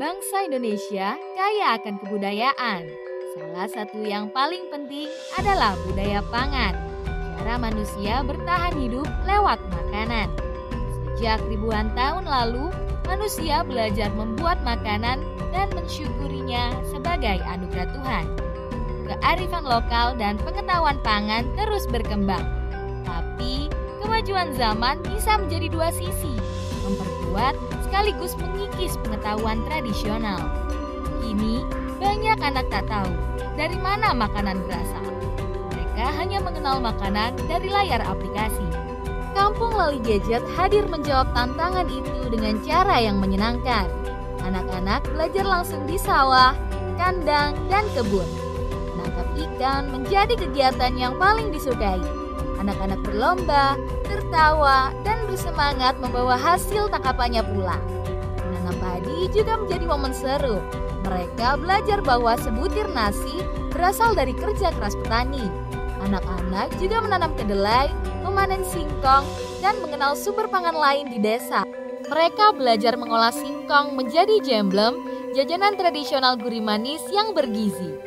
Bangsa Indonesia kaya akan kebudayaan. Salah satu yang paling penting adalah budaya pangan. Cara manusia bertahan hidup lewat makanan. Sejak ribuan tahun lalu, manusia belajar membuat makanan dan mensyukurinya sebagai anugerah Tuhan. Kearifan lokal dan pengetahuan pangan terus berkembang. Tapi, kemajuan zaman bisa menjadi dua sisi, memperkuat sekaligus mengikis pengetahuan tradisional. Kini, banyak anak tak tahu dari mana makanan berasal. Mereka hanya mengenal makanan dari layar aplikasi. Kampung Lali Gadget hadir menjawab tantangan itu dengan cara yang menyenangkan. Anak-anak belajar langsung di sawah, kandang, dan kebun. Menangkap ikan menjadi kegiatan yang paling disukai. Anak-anak berlomba, tertawa, dan bersemangat membawa hasil tangkapannya pulang. Menanam padi juga menjadi momen seru. Mereka belajar bahwa sebutir nasi berasal dari kerja keras petani. Anak-anak juga menanam kedelai, memanen singkong, dan mengenal sumber pangan lain di desa. Mereka belajar mengolah singkong menjadi jemblem, jajanan tradisional gurih manis yang bergizi.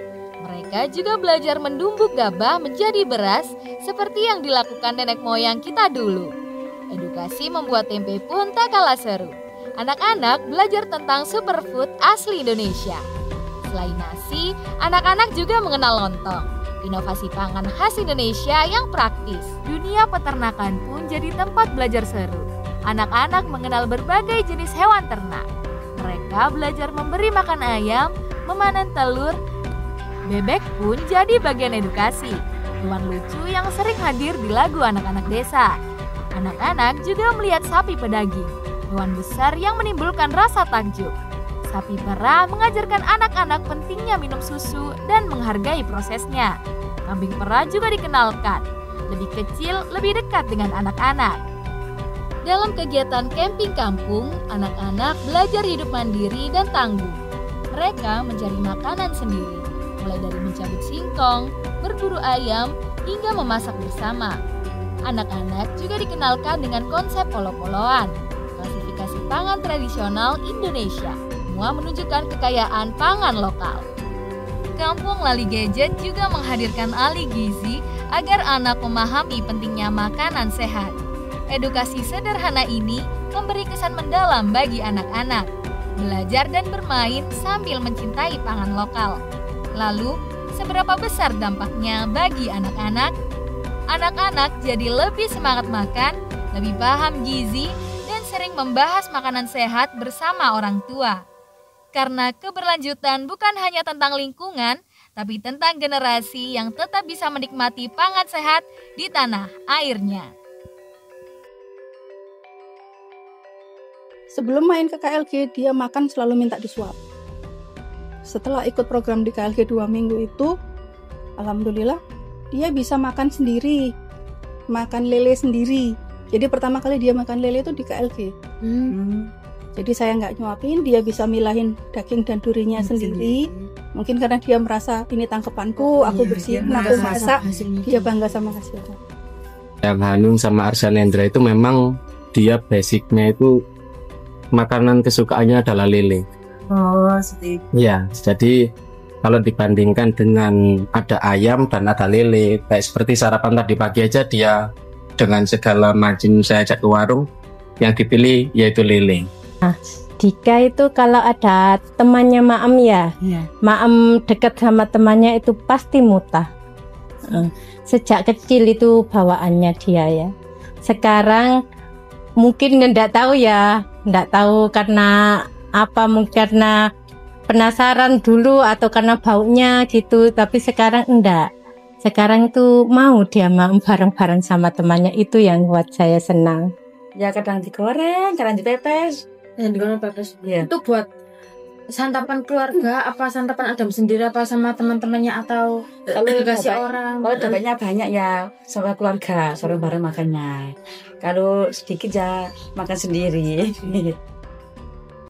Mereka juga belajar mendumbuk gabah menjadi beras seperti yang dilakukan nenek moyang kita dulu. Edukasi membuat tempe pun tak kalah seru. Anak-anak belajar tentang superfood asli Indonesia. Selain nasi, anak-anak juga mengenal lontong, inovasi pangan khas Indonesia yang praktis. Dunia peternakan pun jadi tempat belajar seru. Anak-anak mengenal berbagai jenis hewan ternak. Mereka belajar memberi makan ayam, memanen telur. Bebek pun jadi bagian edukasi. Hewan lucu yang sering hadir di lagu anak-anak desa. Anak-anak juga melihat sapi pedaging, hewan besar yang menimbulkan rasa takjub. Sapi perah mengajarkan anak-anak pentingnya minum susu dan menghargai prosesnya. Kambing perah juga dikenalkan. Lebih kecil, lebih dekat dengan anak-anak. Dalam kegiatan camping kampung, anak-anak belajar hidup mandiri dan tangguh. Mereka mencari makanan sendiri, mulai dari mencabut singkong, berburu ayam, hingga memasak bersama. Anak-anak juga dikenalkan dengan konsep polo-poloan, klasifikasi pangan tradisional Indonesia. Semua menunjukkan kekayaan pangan lokal. Kampung Lali Gadget juga menghadirkan ahli gizi agar anak memahami pentingnya makanan sehat. Edukasi sederhana ini memberi kesan mendalam bagi anak-anak. Belajar dan bermain sambil mencintai pangan lokal. Lalu, seberapa besar dampaknya bagi anak-anak? Anak-anak jadi lebih semangat makan, lebih paham gizi, dan sering membahas makanan sehat bersama orang tua. Karena keberlanjutan bukan hanya tentang lingkungan, tapi tentang generasi yang tetap bisa menikmati pangan sehat di tanah airnya. Sebelum main ke KLG, dia makan selalu minta disuap. Setelah ikut program di KLG 2 minggu itu, alhamdulillah dia bisa makan sendiri, makan lele sendiri. Jadi pertama kali dia makan lele itu di KLG. Jadi saya nggak nyuapin, dia bisa milahin daging dan durinya sendiri. Mungkin karena dia merasa ini tangkepanku, aku bersihin, aku masak, dia bangga sama hasilnya. Yang Hanung sama Arsanendra itu memang dia basicnya itu makanan kesukaannya adalah lele. Oh, seperti itu. Ya, jadi kalau dibandingkan dengan ada ayam dan ada lele, kayak seperti sarapan tadi pagi aja dia dengan segala macam saya ajak ke warung, yang dipilih yaitu lele. Dika itu kalau ada temannya Maem ya, Maem dekat sama temannya itu pasti mutah. Sejak kecil itu bawaannya dia ya. Sekarang mungkin nggak tahu ya, nggak tahu karena apa, mungkin karena penasaran dulu atau karena baunya gitu, tapi sekarang enggak. Sekarang itu mau dia Maem bareng-bareng sama temannya, itu yang buat saya senang. Ya kadang digoreng, kadang dipepes. Yang digoreng pepes. Ya. Itu buat santapan keluarga, apa santapan Adam sendiri, apa sama teman-temannya, atau dikasih orang? Kalau dapatnya banyak ya sama keluarga, sore bareng makannya. Kalau sedikit ya makan sendiri.